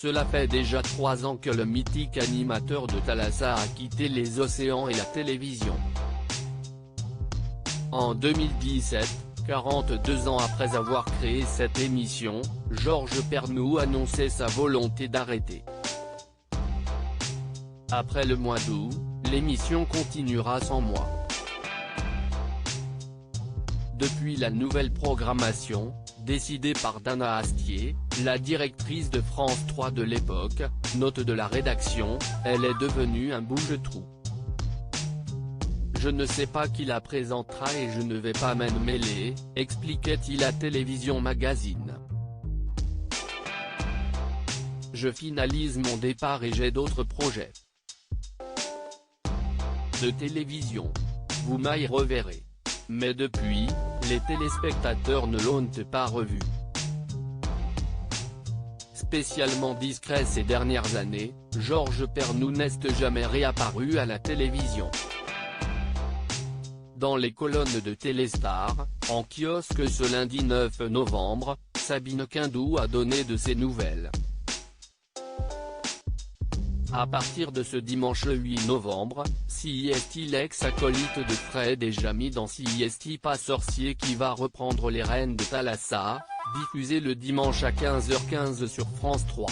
Cela fait déjà 3 ans que le mythique animateur de Thalassa a quitté les océans et la télévision. En 2017, 42 ans après avoir créé cette émission, Georges Pernou annonçait sa volonté d'arrêter. Après le mois d'août, l'émission continuera sans moi. Depuis la nouvelle programmation, décidée par Dana Astier, la directrice de France 3 de l'époque, note de la rédaction, elle est devenue un bouge-trou. Je ne sais pas qui la présentera et je ne vais pas m'en mêler, expliquait-il à Télévision Magazine. Je finalise mon départ et j'ai d'autres projets de télévision. Vous m'y reverrez. Mais depuis, les téléspectateurs ne l'ont pas revu. Spécialement discret ces dernières années, Georges Pernou n'est jamais réapparu à la télévision. Dans les colonnes de Téléstar, en kiosque ce lundi 9 novembre, Sabine Quindou a donné de ses nouvelles. À partir de ce dimanche 8 novembre, CIST l'ex-acolyte de Fred et Jamy dans CIST Pas sorcier qui va reprendre les rênes de Thalassa, diffusé le dimanche à 15h15 sur France 3.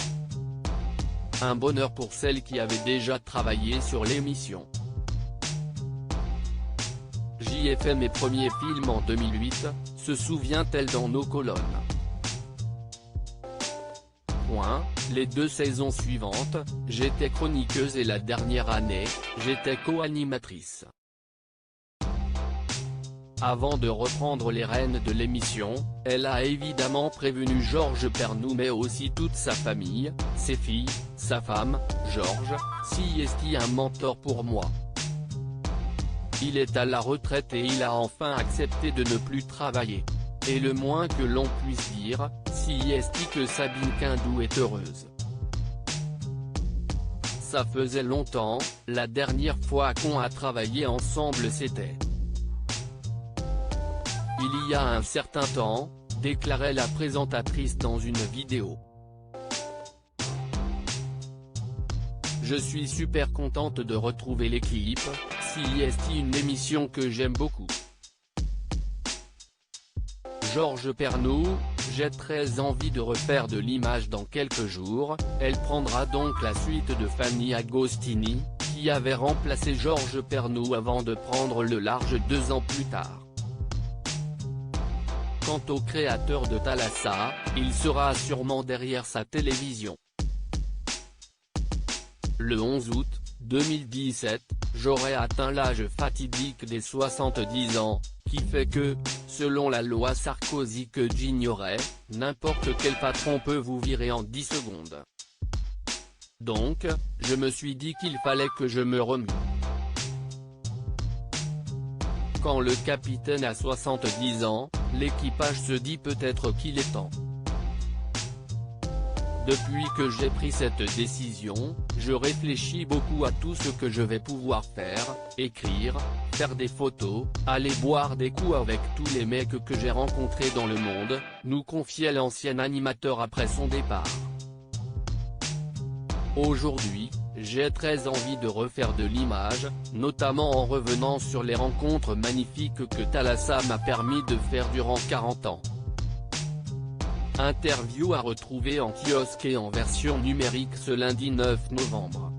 Un bonheur pour celle qui avait déjà travaillé sur l'émission. J'y ai fait mes premiers films en 2008, se souvient-elle dans nos colonnes. Les 2 saisons suivantes, j'étais chroniqueuse et la dernière année, j'étais co-animatrice. Avant de reprendre les rênes de l'émission, elle a évidemment prévenu Georges Pernou mais aussi toute sa famille, ses filles, sa femme, Georges, CIST un mentor pour moi. Il est à la retraite et il a enfin accepté de ne plus travailler. Et le moins que l'on puisse dire, CIST que Sabine Quindou est heureuse. Ça faisait longtemps, la dernière fois qu'on a travaillé ensemble c'était il y a un certain temps, déclarait la présentatrice dans une vidéo. Je suis super contente de retrouver l'équipe, CIST une émission que j'aime beaucoup. Georges Pernou, j'ai très envie de refaire de l'image dans quelques jours, elle prendra donc la suite de Fanny Agostini, qui avait remplacé Georges Pernou avant de prendre le large 2 ans plus tard. Quant au créateur de Thalassa, il sera sûrement derrière sa télévision. Le 11 août 2017, j'aurai atteint l'âge fatidique des 70 ans, qui fait que, selon la loi Sarkozy que j'ignorais, n'importe quel patron peut vous virer en 10 secondes. Donc, je me suis dit qu'il fallait que je me remue. Quand le capitaine a 70 ans, l'équipage se dit peut-être qu'il est temps. Depuis que j'ai pris cette décision, je réfléchis beaucoup à tout ce que je vais pouvoir faire, écrire, faire des photos, aller boire des coups avec tous les mecs que j'ai rencontrés dans le monde, nous confiait l'ancien animateur après son départ. Aujourd'hui, j'ai très envie de refaire de l'image, notamment en revenant sur les rencontres magnifiques que Thalassa m'a permis de faire durant 40 ans. Interview à retrouver en kiosque et en version numérique ce lundi 9 novembre.